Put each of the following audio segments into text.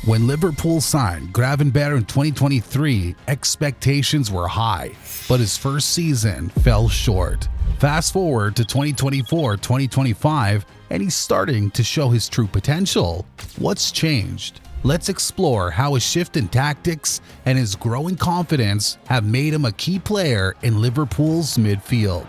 When Liverpool signed Gravenberch in 2023, expectations were high, but his first season fell short. Fast forward to 2024-2025, and he's starting to show his true potential. What's changed? Let's explore how a shift in tactics and his growing confidence have made him a key player in Liverpool's midfield.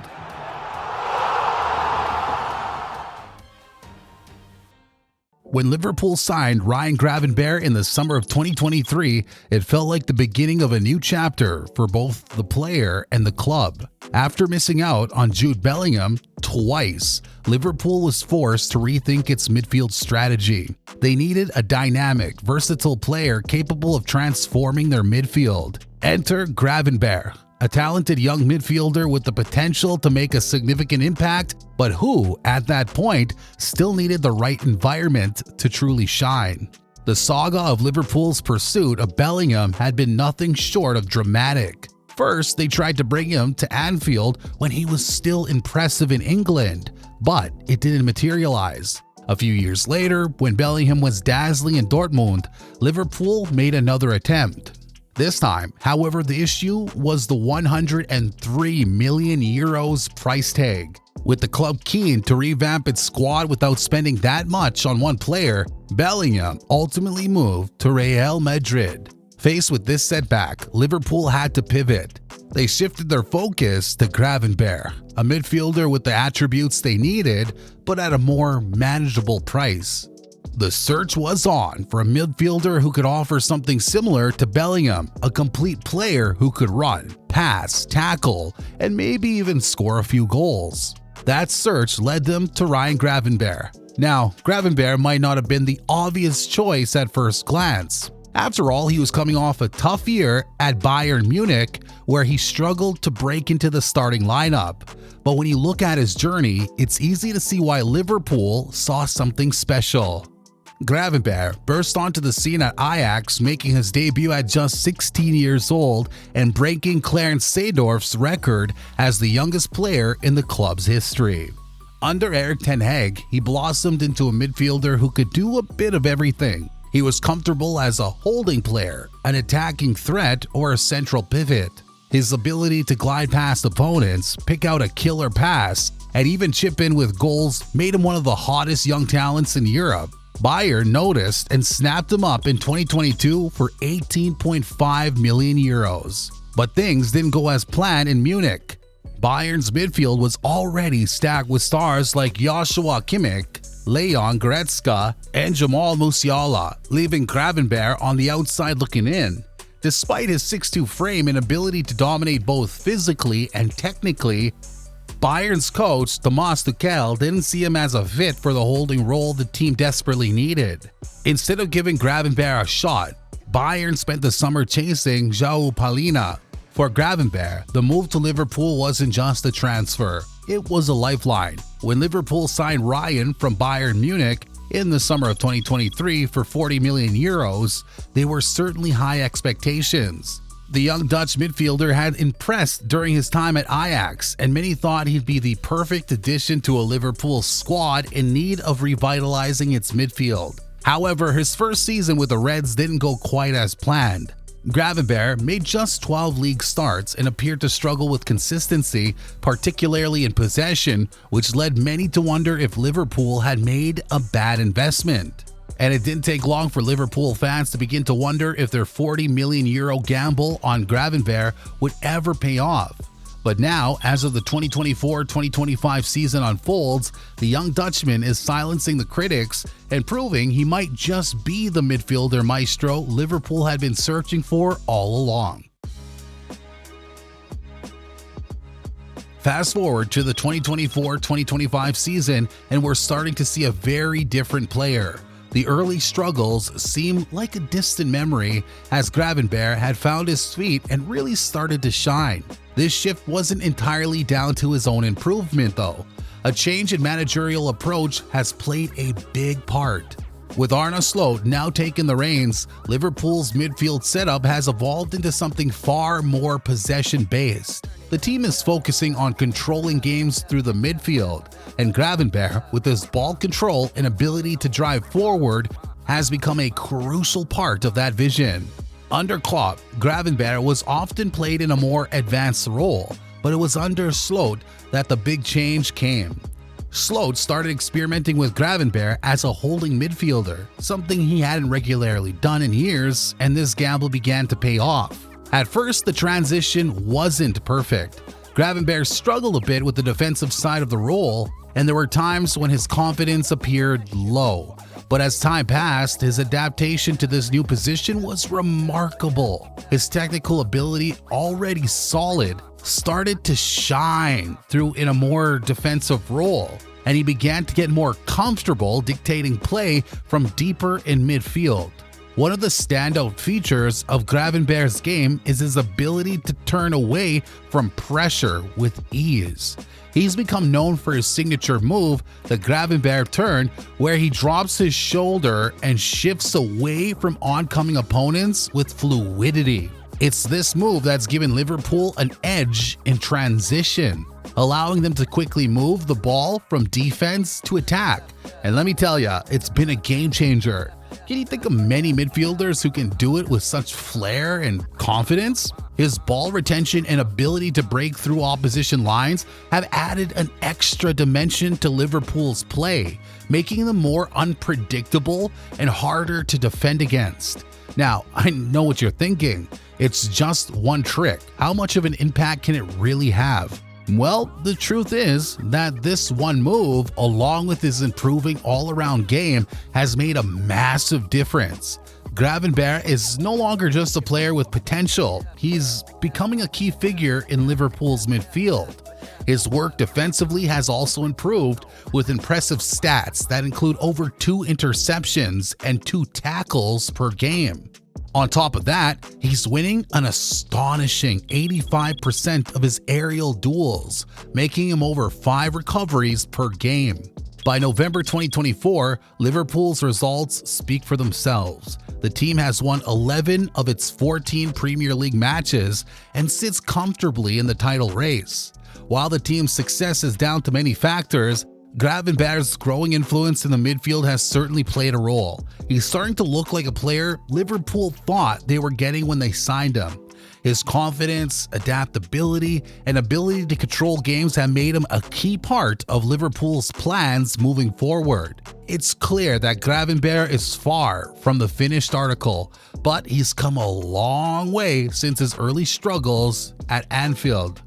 When Liverpool signed Ryan Gravenberch in the summer of 2023, it felt like the beginning of a new chapter for both the player and the club. After missing out on Jude Bellingham twice, Liverpool was forced to rethink its midfield strategy. They needed a dynamic, versatile player capable of transforming their midfield. Enter Gravenberch, a talented young midfielder with the potential to make a significant impact, but who, at that point, still needed the right environment to truly shine. The saga of Liverpool's pursuit of Bellingham had been nothing short of dramatic. First, they tried to bring him to Anfield when he was still impressive in England, but it didn't materialize. A few years later, when Bellingham was dazzling in Dortmund, Liverpool made another attempt. This time, however, the issue was the 103 million euros price tag. With the club keen to revamp its squad without spending that much on one player, Bellingham ultimately moved to Real Madrid. Faced with this setback, Liverpool had to pivot. They shifted their focus to Gravenberch, a midfielder with the attributes they needed, but at a more manageable price. The search was on for a midfielder who could offer something similar to Bellingham, a complete player who could run, pass, tackle, and maybe even score a few goals. That search led them to Ryan Gravenberch. Now, Gravenberch might not have been the obvious choice at first glance. After all, he was coming off a tough year at Bayern Munich, where he struggled to break into the starting lineup. But when you look at his journey, it's easy to see why Liverpool saw something special. Gravenberch burst onto the scene at Ajax, making his debut at just 16 years old and breaking Clarence Seedorf's record as the youngest player in the club's history. Under Erik ten Hag, he blossomed into a midfielder who could do a bit of everything. He was comfortable as a holding player, an attacking threat, or a central pivot. His ability to glide past opponents, pick out a killer pass, and even chip in with goals made him one of the hottest young talents in Europe. Bayern noticed and snapped him up in 2022 for 18.5 million euros. But things didn't go as planned in Munich. Bayern's midfield was already stacked with stars like Joshua Kimmich, Leon Goretzka, and Jamal Musiala, leaving Gravenberch on the outside looking in. Despite his 6'2" frame and ability to dominate both physically and technically, Bayern's coach, Thomas Tuchel, didn't see him as a fit for the holding role the team desperately needed. Instead of giving Gravenberch a shot, Bayern spent the summer chasing João Palhinha. For Gravenberch, the move to Liverpool wasn't just a transfer, it was a lifeline. When Liverpool signed Ryan from Bayern Munich in the summer of 2023 for 40 million euros, they were certainly high expectations. The young Dutch midfielder had impressed during his time at Ajax, and many thought he'd be the perfect addition to a Liverpool squad in need of revitalizing its midfield. However, his first season with the Reds didn't go quite as planned. Gravenberch made just 12 league starts and appeared to struggle with consistency, particularly in possession, which led many to wonder if Liverpool had made a bad investment. And it didn't take long for Liverpool fans to begin to wonder if their 40 million euro gamble on Gravenberch would ever pay off. But now, as of the 2024-2025 season unfolds, the young Dutchman is silencing the critics and proving he might just be the midfielder maestro Liverpool had been searching for all along. Fast forward to the 2024-2025 season, and we're starting to see a very different player. The early struggles seem like a distant memory as Gravenberch had found his feet and really started to shine. This shift wasn't entirely down to his own improvement though. A change in managerial approach has played a big part. With Arne Slot now taking the reins, Liverpool's midfield setup has evolved into something far more possession-based. The team is focusing on controlling games through the midfield, and Gravenberch, with his ball control and ability to drive forward, has become a crucial part of that vision. Under Klopp, Gravenberch was often played in a more advanced role, but it was under Slot that the big change came. Slot started experimenting with Gravenberch as a holding midfielder, something he hadn't regularly done in years, and this gamble began to pay off. At first, the transition wasn't perfect. Gravenberch struggled a bit with the defensive side of the role, and there were times when his confidence appeared low. But as time passed, his adaptation to this new position was remarkable. His technical ability, already solid, started to shine through in a more defensive role, and he began to get more comfortable dictating play from deeper in midfield. One of the standout features of Gravenberch's game is his ability to turn away from pressure with ease. He's become known for his signature move, the Gravenberch turn, where he drops his shoulder and shifts away from oncoming opponents with fluidity. It's this move that's given Liverpool an edge in transition, allowing them to quickly move the ball from defense to attack. And let me tell ya, it's been a game changer. Can you think of many midfielders who can do it with such flair and confidence? His ball retention and ability to break through opposition lines have added an extra dimension to Liverpool's play, making them more unpredictable and harder to defend against. Now, I know what you're thinking. It's just one trick. How much of an impact can it really have? Well, the truth is that this one move, along with his improving all-around game, has made a massive difference. Gravenberch is no longer just a player with potential. He's becoming a key figure in Liverpool's midfield. His work defensively has also improved, with impressive stats that include over 2 interceptions and 2 tackles per game. On top of that, he's winning an astonishing 85% of his aerial duels, making him over 5 recoveries per game. By November 2024, Liverpool's results speak for themselves. The team has won 11 of its 14 Premier League matches and sits comfortably in the title race. While the team's success is down to many factors, Gravenberch's growing influence in the midfield has certainly played a role. He's starting to look like a player Liverpool thought they were getting when they signed him. His confidence, adaptability, and ability to control games have made him a key part of Liverpool's plans moving forward. It's clear that Gravenberch is far from the finished article, but he's come a long way since his early struggles at Anfield.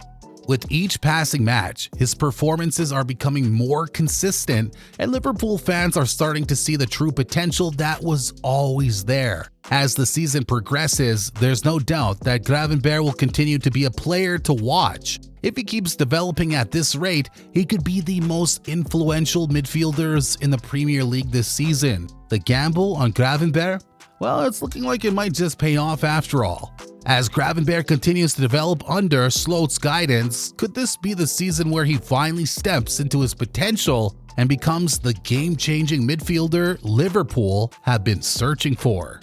With each passing match, his performances are becoming more consistent, and Liverpool fans are starting to see the true potential that was always there. As the season progresses, there's no doubt that Gravenberch will continue to be a player to watch. If he keeps developing at this rate, he could be the most influential midfielders in the Premier League this season. The gamble on Gravenberch? Well, it's looking like it might just pay off after all. As Gravenberch continues to develop under Slot's guidance, could this be the season where he finally steps into his potential and becomes the game-changing midfielder Liverpool have been searching for?